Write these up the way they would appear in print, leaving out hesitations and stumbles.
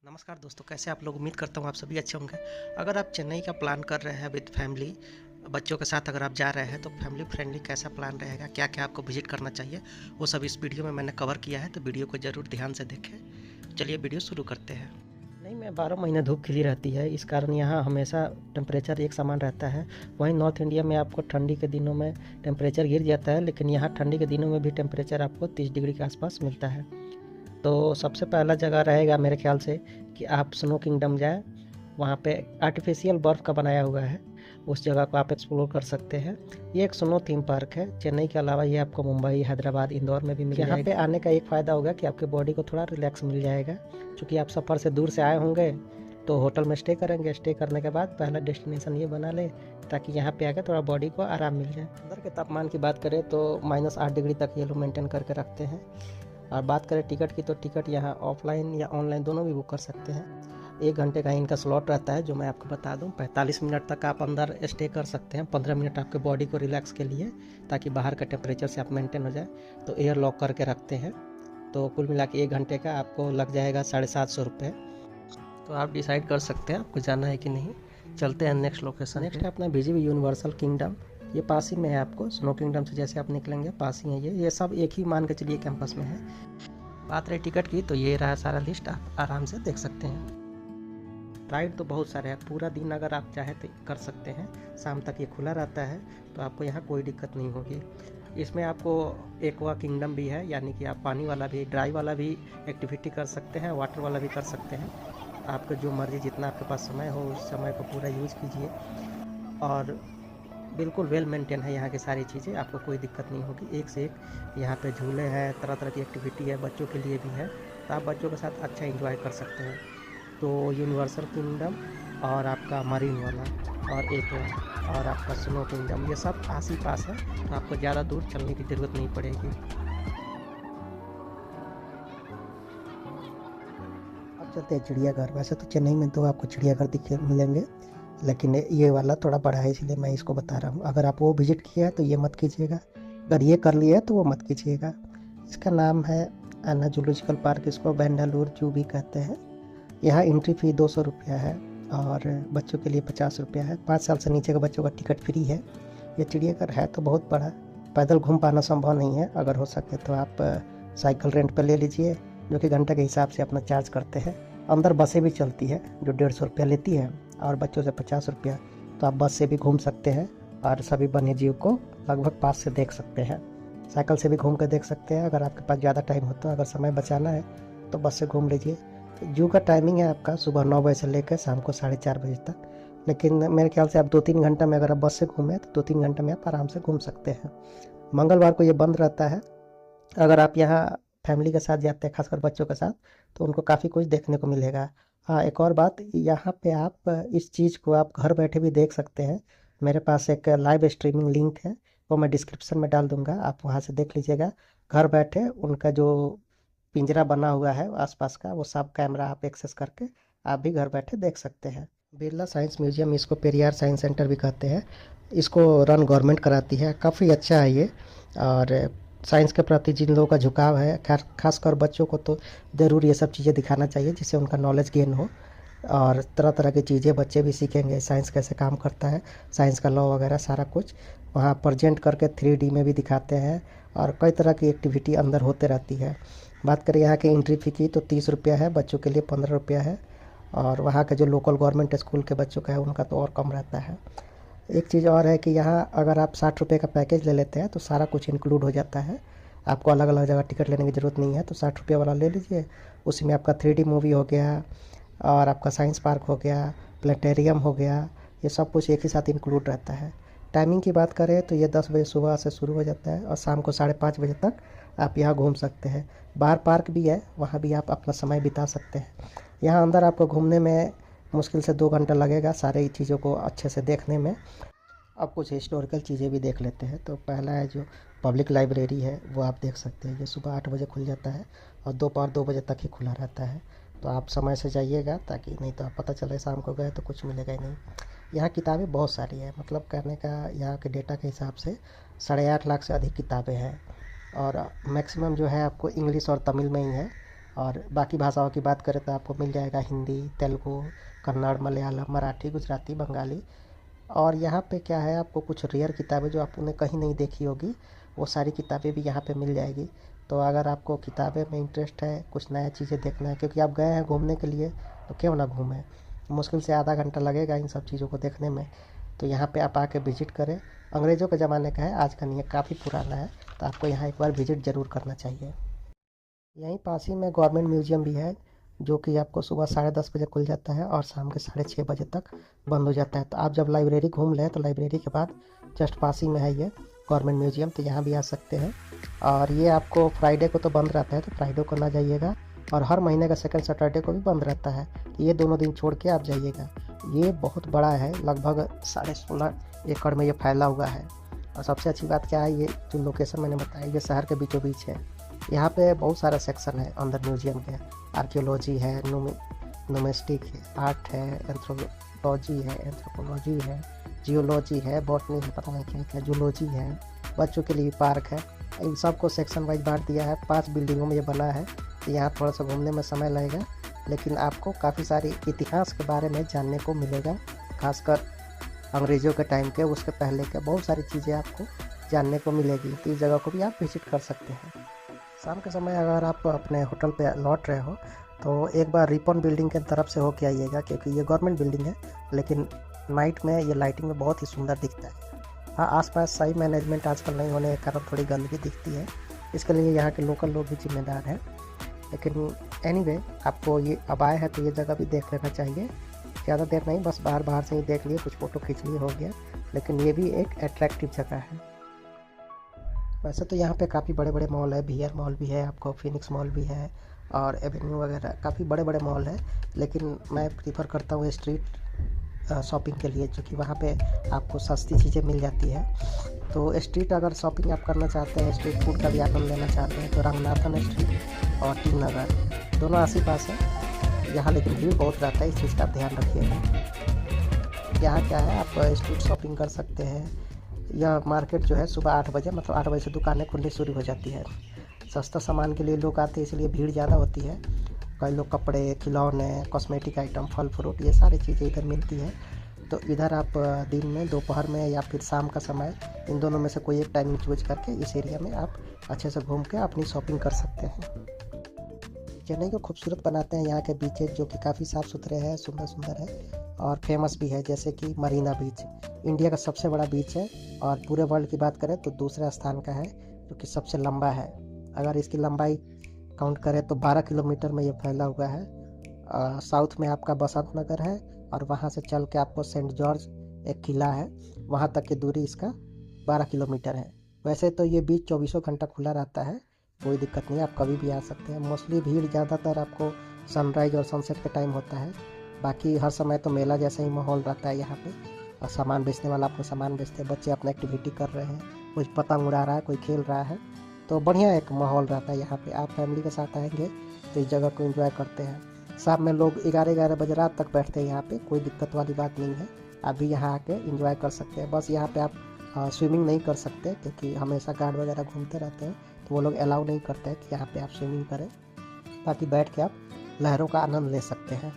नमस्कार दोस्तों, कैसे आप लोग। उम्मीद करता हूँ आप सभी अच्छे होंगे। अगर आप चेन्नई का प्लान कर रहे हैं विद फैमिली, बच्चों के साथ अगर आप जा रहे हैं तो फैमिली फ्रेंडली कैसा प्लान रहेगा, क्या क्या आपको विजिट करना चाहिए, वो सब इस वीडियो में मैंने कवर किया है। तो वीडियो को ज़रूर ध्यान से देखें। चलिए वीडियो शुरू करते हैं। नहीं, में 12 महीने धूप खिली रहती है, इस कारण यहाँ हमेशा टेम्परेचर एक समान रहता है। वहीं नॉर्थ इंडिया में आपको ठंडी के दिनों में टेम्परेचर गिर जाता है, लेकिन यहाँ ठंडी के दिनों में भी टेम्परेचर आपको 30 डिग्री के आसपास मिलता है। तो सबसे पहला जगह रहेगा मेरे ख्याल से कि आप स्नो किंगडम जाएँ। वहाँ पे आर्टिफिशियल बर्फ़ का बनाया हुआ है, उस जगह को आप एक्सप्लोर कर सकते हैं। ये एक स्नो थीम पार्क है। चेन्नई के अलावा ये आपको मुंबई, हैदराबाद, इंदौर में भी मिल जाएगा। यहाँ पे आने का एक फ़ायदा होगा कि आपके बॉडी को थोड़ा रिलैक्स मिल जाएगा। चूँकि आप सफ़र से दूर से आए होंगे तो होटल में स्टे करेंगे। स्टे करने के बाद पहला डेस्टिनेशन ये बना लें ताकि यहाँ पे आकर थोड़ा बॉडी को आराम मिल जाए। अंदर के तापमान की बात करें तो -8 डिग्री तक ये लोग मेंटेन करके रखते हैं। और बात करें टिकट की तो टिकट यहाँ ऑफलाइन या ऑनलाइन दोनों भी बुक कर सकते हैं। 1 घंटे का इनका स्लॉट रहता है, जो मैं आपको बता दूं। 45 मिनट तक आप अंदर स्टे कर सकते हैं। 15 मिनट आपके बॉडी को रिलैक्स के लिए, ताकि बाहर का टेम्परेचर से आप मेंटेन हो जाए। तो एयर लॉक करके रखते हैं। तो कुल मिला के 1 घंटे का आपको लग जाएगा 750 रुपये। तो आप डिसाइड कर सकते हैं आपको जाना है कि नहीं। चलते हैं नेक्स्ट लोकेशन। नेक्स्ट है अपना विजिट यूनिवर्सल किंगडम। ये पास ही में है। आपको स्नो किंगडम से जैसे आप निकलेंगे पास ही है ये सब एक ही मान के चलिए कैंपस में है। बात रही टिकट की तो ये रहा सारा लिस्ट, आप आराम से देख सकते हैं। राइड तो बहुत सारे हैं, पूरा दिन अगर आप चाहें तो कर सकते हैं। शाम तक ये खुला रहता है, तो आपको यहाँ कोई दिक्कत नहीं होगी। इसमें आपको एक्वा किंगडम भी है, यानी कि आप पानी वाला भी, ड्राई वाला भी एक्टिविटी कर सकते हैं, वाटर वाला भी कर सकते हैं। आपको जो मर्जी, जितना आपके पास समय हो उस समय को पूरा यूज़ कीजिए। और बिल्कुल वेल मेंटेन है यहाँ की सारी चीज़ें, आपको कोई दिक्कत नहीं होगी। एक से एक यहाँ पे झूले हैं, तरह तरह की एक्टिविटी है, बच्चों के लिए भी है। तो आप बच्चों के साथ अच्छा एंजॉय कर सकते हैं। तो यूनिवर्सल किंगडम और आपका मरीन वाला और एक और आपका स्नो किंगडम, ये सब आस ही पास है। तो आपको ज़्यादा दूर चलने की ज़रूरत नहीं पड़ेगी। अब चलते हैं चिड़ियाघर। वैसे तो चेन्नई में तो आपको चिड़ियाघर दिखे मिलेंगे, लेकिन ये वाला थोड़ा बड़ा है, इसलिए मैं इसको बता रहा हूँ। अगर आप वो विजिट किया है तो ये मत कीजिएगा, अगर ये कर लिया है तो वो मत कीजिएगा। इसका नाम है अन्ना जूलॉजिकल पार्क, इसको बेंडालुरु जू भी कहते हैं। यहाँ एंट्री फ़ी 200 रुपया है और बच्चों के लिए 50 रुपया है। 5 साल से नीचे के बच्चों का टिकट फ्री है। ये चिड़ियाघर है तो बहुत बड़ा, पैदल घूम पाना संभव नहीं है। अगर हो सके तो आप साइकिल रेंट पर ले लीजिए, जो कि घंटे के हिसाब से अपना चार्ज करते हैं। अंदर बसें भी चलती है जो 150 रुपया लेती है, और बच्चों से 50 रुपया। तो आप बस से भी घूम सकते हैं और सभी वन्य जीव को लगभग पास से देख सकते हैं। साइकिल से भी घूम कर देख सकते हैं अगर आपके पास ज़्यादा टाइम होता है। अगर समय बचाना है तो बस से घूम लीजिए। जू का टाइमिंग है आपका सुबह 9 बजे से लेकर शाम को 4:30 बजे तक, लेकिन मेरे ख्याल से आप 2-3 घंटा में, अगर आप बस से घूमें तो 2-3 घंटे में आप आराम से घूम सकते हैं। मंगलवार को ये बंद रहता है। अगर आप यहाँ फैमिली के साथ जाते हैं, खासकर बच्चों के साथ, तो उनको काफ़ी कुछ देखने को मिलेगा। हाँ, एक और बात, यहाँ पे आप इस चीज़ को आप घर बैठे भी देख सकते हैं। मेरे पास एक लाइव स्ट्रीमिंग लिंक है, वो मैं डिस्क्रिप्शन में डाल दूँगा, आप वहाँ से देख लीजिएगा। घर बैठे उनका जो पिंजरा बना हुआ है आसपास का, वो सब कैमरा आप एक्सेस करके आप भी घर बैठे देख सकते हैं। बिरला साइंस म्यूजियम, इसको पेरियार साइंस सेंटर भी कहते हैं। इसको रन गवर्नमेंट कराती है, काफ़ी अच्छा है ये। और साइंस के प्रति जिन लोगों का झुकाव है, खासकर बच्चों को तो ज़रूर ये सब चीज़ें दिखाना चाहिए, जिससे उनका नॉलेज गेन हो और तरह तरह की चीज़ें बच्चे भी सीखेंगे। साइंस कैसे काम करता है, साइंस का लॉ वगैरह सारा कुछ वहाँ प्रेजेंट करके 3D में भी दिखाते हैं। और कई तरह की एक्टिविटी अंदर होते रहती है। बात करें यहाँ की एंट्री फ़ी की तो 30 रुपया है, बच्चों के लिए 15 रुपया है। और वहाँ के जो लोकल गवर्नमेंट स्कूल के बच्चों का है उनका तो और कम रहता है। एक चीज़ और है कि यहाँ अगर आप 60 रुपये का पैकेज ले लेते हैं तो सारा कुछ इंक्लूड हो जाता है। आपको अलग अलग जगह टिकट लेने की ज़रूरत नहीं है। तो 60 रुपये वाला ले लीजिए, उसी में आपका 3D मूवी हो गया और आपका साइंस पार्क हो गया, प्लेनेटेरियम हो गया, ये सब कुछ एक ही साथ इंक्लूड रहता है। टाइमिंग की बात करें तो ये 10 बजे सुबह से शुरू हो जाता है और शाम को 5:30 बजे तक आप यहाँ घूम सकते हैं। बाहर पार्क भी है, वहाँ भी आप अपना समय बिता सकते हैं। यहाँ अंदर आपको घूमने में मुश्किल से 2 घंटा लगेगा सारी चीज़ों को अच्छे से देखने में। अब कुछ हिस्टोरिकल चीज़ें भी देख लेते हैं। तो पहला है जो पब्लिक लाइब्रेरी है, वो आप देख सकते हैं। ये सुबह 8 बजे खुल जाता है और दोपहर 2 बजे तक ही खुला रहता है। तो आप समय से जाइएगा, ताकि नहीं तो आप पता चले शाम को गए तो कुछ मिलेगा ही नहीं। यहाँ किताबें बहुत सारी हैं, मतलब कहने का यहाँ के डेटा के हिसाब से 8.5 लाख से अधिक किताबें हैं। और मैक्सिमम जो है आपको इंग्लिश और तमिल में ही है। और बाकी भाषाओं की बात करें तो आपको मिल जाएगा हिंदी, तेलुगु, कन्नड़, मलयालम, मराठी, गुजराती, बंगाली। और यहाँ पे क्या है, आपको कुछ रेयर किताबें जो आपने कहीं नहीं देखी होगी, वो सारी किताबें भी यहाँ पे मिल जाएगी। तो अगर आपको किताबें में इंटरेस्ट है, कुछ नया चीज़ें देखना है, क्योंकि आप गए हैं घूमने के लिए, तो क्यों ना घूमें। मुश्किल से आधा घंटा लगेगा इन सब चीज़ों को देखने में। तो यहाँ पे आप आके विज़िट करें। अंग्रेज़ों के ज़माने का है, आज का नहीं है, काफ़ी पुराना है। तो आपको यहाँ एक बार विज़िट ज़रूर करना चाहिए। यहीं पास ही में गवर्नमेंट म्यूज़ियम भी है, जो कि आपको सुबह 10:30 बजे खुल जाता है और शाम के 6:30 बजे तक बंद हो जाता है। तो आप जब लाइब्रेरी घूम लें तो लाइब्रेरी के बाद जस्ट पास ही में है ये गवर्नमेंट म्यूज़ियम, तो यहाँ भी आ सकते हैं। और ये आपको फ्राइडे को तो बंद रहता है, तो फ्राइडे को ना जाइएगा, और हर महीने का सेकंड सैटरडे को भी बंद रहता है। ये दोनों दिन छोड़ के आप जाइएगा। ये बहुत बड़ा है, लगभग 16.5 एकड़ में ये फैला हुआ है। और सबसे अच्छी बात क्या है, ये जो लोकेशन मैंने बताया, ये शहर के बीचों बीच है। यहाँ पे बहुत सारा सेक्शन है अंदर म्यूजियम के। आर्कियोलॉजी है, नोमेस्टिक है, आर्ट है, एंथ्रोपोलॉजी है, जियोलॉजी है, बॉटनी है, पता नहीं क्या क्या, जूलॉजी है, बच्चों के लिए पार्क है। इन सबको सेक्शन वाइज बांट दिया है। 5 बिल्डिंगों में ये बना है। तो यहाँ थोड़ा सा घूमने में समय लगेगा, लेकिन आपको काफ़ी सारी इतिहास के बारे में जानने को मिलेगा, खासकर अंग्रेज़ों के टाइम के, उसके पहले के बहुत सारी चीज़ें आपको जानने को मिलेगी। तो इस जगह को भी आप विज़िट कर सकते हैं। शाम के समय अगर आप अपने होटल पे लौट रहे हो तो एक बार रिपन बिल्डिंग की तरफ से होके आइएगा, क्योंकि ये गवर्नमेंट बिल्डिंग है, लेकिन नाइट में ये लाइटिंग में बहुत ही सुंदर दिखता है। हाँ, आसपास सही मैनेजमेंट आजकल नहीं होने के कारण थोड़ी गंदगी दिखती है, इसके लिए यहाँ के लोकल लोग भी जिम्मेदार हैं। लेकिन एनीवे, आपको ये अब आए हैं तो ये जगह भी देख लेना चाहिए। ज़्यादा देर नहीं, बस बाहर से ही देख लिए, कुछ फ़ोटो खींच लिए, हो गया। लेकिन ये भी एक अट्रैक्टिव जगह है। वैसे तो यहाँ पे काफ़ी बड़े बड़े मॉल है, बीआर मॉल भी है, आपको फिनिक्स मॉल भी है, और एवेन्यू वगैरह काफ़ी बड़े बड़े मॉल है। लेकिन मैं प्रीफर करता हूँ स्ट्रीट शॉपिंग के लिए, क्योंकि वहाँ पे आपको सस्ती चीज़ें मिल जाती है। तो स्ट्रीट अगर शॉपिंग आप करना चाहते हैं, स्ट्रीट फूड का भी आनंद लेना चाहते हैं, तो रंगनाथन स्ट्रीट और टी नगर दोनों आस ही पास है। यहाँ लेकिन भीड़ बहुत रहता है, इस चीज़ का ध्यान रखिएगा। यहाँ क्या है, आप स्ट्रीट शॉपिंग कर सकते हैं। यह मार्केट जो है सुबह 8 बजे, मतलब 8 बजे से दुकानें खुलनी शुरू हो जाती है। सस्ता सामान के लिए लोग आते हैं, इसलिए भीड़ ज़्यादा होती है। कई लोग कपड़े, खिलौने, कॉस्मेटिक आइटम, फल फ्रूट, ये सारी चीज़ें इधर मिलती है। तो इधर आप दिन में, दोपहर में या फिर शाम का समय, इन दोनों में से कोई एक टाइमिंग चूज करके इस एरिया में आप अच्छे से घूम के अपनी शॉपिंग कर सकते हैं। चेन्नई को खूबसूरत बनाते हैं यहाँ के बीचेज, जो कि काफ़ी साफ़ सुथरे हैं, सुंदर सुंदर है और फेमस भी है। जैसे कि मरीना बीच इंडिया का सबसे बड़ा बीच है, और पूरे वर्ल्ड की बात करें तो दूसरा स्थान का है, जो कि सबसे लंबा है। अगर इसकी लंबाई काउंट करें तो 12 किलोमीटर में ये फैला हुआ है। साउथ में आपका बसंत नगर है, और वहाँ से चल के आपको सेंट जॉर्ज एक किला है, वहाँ तक की दूरी इसका 12 किलोमीटर है। वैसे तो ये बीच 24 घंटा खुला रहता है, कोई दिक्कत नहीं है, आप कभी भी आ सकते हैं। मोस्टली भीड़ ज़्यादातर आपको सनराइज और सनसेट के टाइम होता है, बाकी हर समय तो मेला जैसा ही माहौल रहता है यहाँ पे। और सामान बेचने वाला अपने सामान बेचते हैं, बच्चे अपना एक्टिविटी कर रहे हैं, कोई पतंग उड़ा रहा है, कोई खेल रहा है। तो बढ़िया एक माहौल रहता है यहाँ पे। आप फैमिली के साथ आएंगे तो इस जगह को एंजॉय करते हैं। शाम में लोग 11-11 बजे रात तक बैठते हैं यहाँ पे, कोई दिक्कत वाली बात नहीं है। आप भी यहाँ आके एंजॉय कर सकते हैं। बस यहाँ पे आप स्विमिंग नहीं कर सकते, क्योंकि हमेशा गार्ड वगैरह घूमते रहते हैं, तो वो लोग अलाउ नहीं करते हैं कि यहाँ पे आप स्विमिंग करें। ताकि बैठ के आप लहरों का आनंद ले सकते हैं।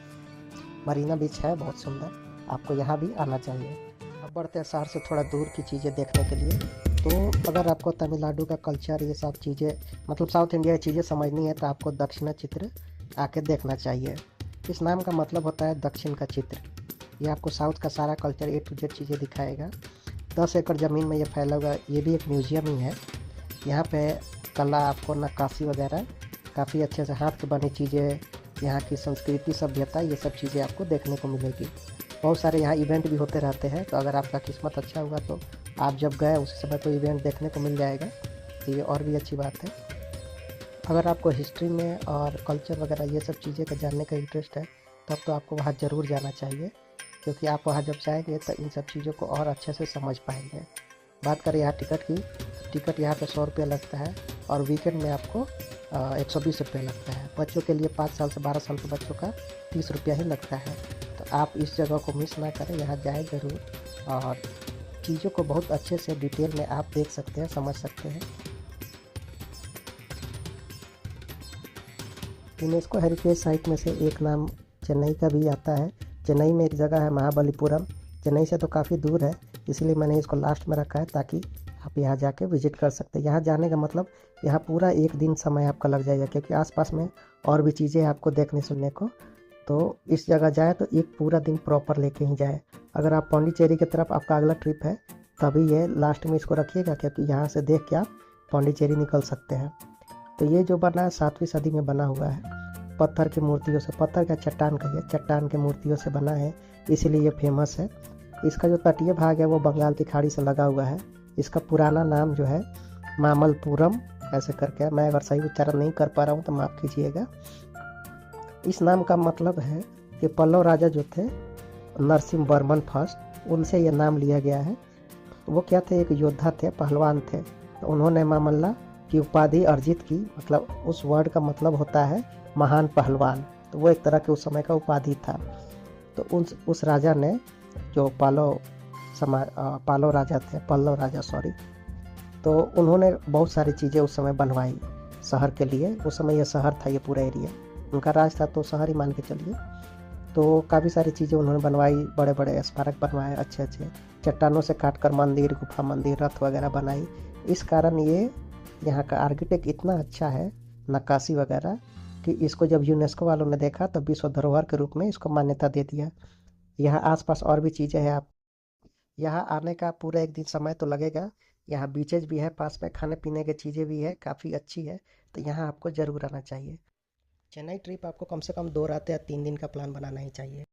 मरीना बीच है बहुत सुंदर, आपको यहाँ भी आना चाहिए। अब बढ़ते हैं शहर से थोड़ा दूर की चीज़ें देखने के लिए। तो अगर आपको तमिलनाडु का कल्चर, ये सब चीज़ें, मतलब साउथ इंडिया की चीज़ें समझनी है, तो आपको दक्षिण चित्र आके देखना चाहिए। इस नाम का मतलब होता है दक्षिण का चित्र। ये आपको साउथ का सारा कल्चर A to Z चीज़ें दिखाएगा। 10 एकड़ ज़मीन में ये फैला हुआ, ये भी एक म्यूज़ियम ही है। यहाँ पे कला, आपको नक्काशी वगैरह, काफ़ी अच्छे से हाथ की बनी चीज़ें, यहाँ की संस्कृति, सभ्यता, ये सब चीज़ें आपको देखने को मिलेगी। बहुत सारे यहाँ इवेंट भी होते रहते हैं, तो अगर आपका किस्मत अच्छा हुआ तो आप जब गए उस समय कोई इवेंट देखने को मिल जाएगा, तो ये और भी अच्छी बात है। अगर आपको हिस्ट्री में और कल्चर वगैरह ये सब चीज़ें का जानने का इंटरेस्ट है, तब तो आपको वहाँ ज़रूर जाना चाहिए, क्योंकि आप वहाँ जब जाएंगे तो इन सब चीज़ों को और अच्छे से समझ पाएंगे। बात करें यहाँ टिकट की, टिकट यहाँ पे 100 रुपये लगता है, और वीकेंड में आपको 120 रुपये लगता है। बच्चों के लिए 5 साल से 12 साल के बच्चों का 30 रुपया ही लगता है। तो आप इस जगह को मिस ना करें, यहाँ जाएँ ज़रूर, और चीज़ों को बहुत अच्छे से डिटेल में आप देख सकते हैं, समझ सकते हैं। यूनेस्को हेरिटेज साइट में से एक नाम चेन्नई का भी आता है। चेन्नई में एक जगह है महाबलीपुरम, चेन्नई से तो काफ़ी दूर है, इसलिए मैंने इसको लास्ट में रखा है ताकि आप यहाँ जाके विजिट कर सकते हैं। यहाँ जाने का मतलब यहाँ पूरा एक दिन समय आपका लग जाएगा, क्योंकि आसपास में और भी चीज़ें आपको देखने सुनने को। तो इस जगह जाए तो एक पूरा दिन प्रॉपर लेके ही जाए। अगर आप पौंडीचेरी की तरफ आपका अगला ट्रिप है तभी ये लास्ट में इसको रखिएगा, क्योंकि यहाँ से देख के आप पौंडीचेरी निकल सकते हैं। तो ये जो बना है 7वीं सदी में बना हुआ है, पत्थर की मूर्तियों से, पत्थर का चट्टान कहिए, चट्टान के मूर्तियों से बना है, इसीलिए ये फेमस है। इसका जो तटीय भाग है वो बंगाल की खाड़ी से लगा हुआ है। इसका पुराना नाम जो है मामल्लपुरम ऐसे करके है। मैं अगर सही उच्चारण नहीं कर पा रहा हूँ तो माफ़ कीजिएगा। इस नाम का मतलब है कि पल्लव राजा जो थे नरसिंह वर्मन फर्स्ट, उनसे ये नाम लिया गया है। वो क्या थे, एक योद्धा थे, पहलवान थे। तो उन्होंने मामल्ला की उपाधि अर्जित की, मतलब उस वर्ड का मतलब होता है महान पहलवान। तो वो एक तरह के उस समय का उपाधि था। तो उस राजा ने जो पल्लव राजा सॉरी, तो उन्होंने बहुत सारी चीज़ें उस समय बनवाई शहर के लिए। उस समय ये शहर था, ये पूरा एरिया उनका राज था, तो शहर ही मान के चलिए। तो काफ़ी सारी चीज़ें उन्होंने बनवाई, बड़े बड़े स्मारक बनवाए, अच्छे अच्छे चट्टानों से काटकर मंदिर, गुफा मंदिर, रथ वगैरह बनाई। इस कारण ये यहाँ का आर्किटेक्ट इतना अच्छा है, नक्काशी वगैरह, कि इसको जब यूनेस्को वालों ने देखा तब विश्व धरोहर के रूप में इसको मान्यता दे दिया। यहाँ आसपास और भी चीज़ें हैं, आप यहाँ आने का पूरा एक दिन समय तो लगेगा। यहाँ बीचेज भी है पास में, खाने पीने की चीज़ें भी है, काफ़ी अच्छी है। तो यहाँ आपको ज़रूर आना चाहिए। चेन्नई ट्रिप आपको कम से कम 2 रात या 3 दिन का प्लान बनाना ही चाहिए।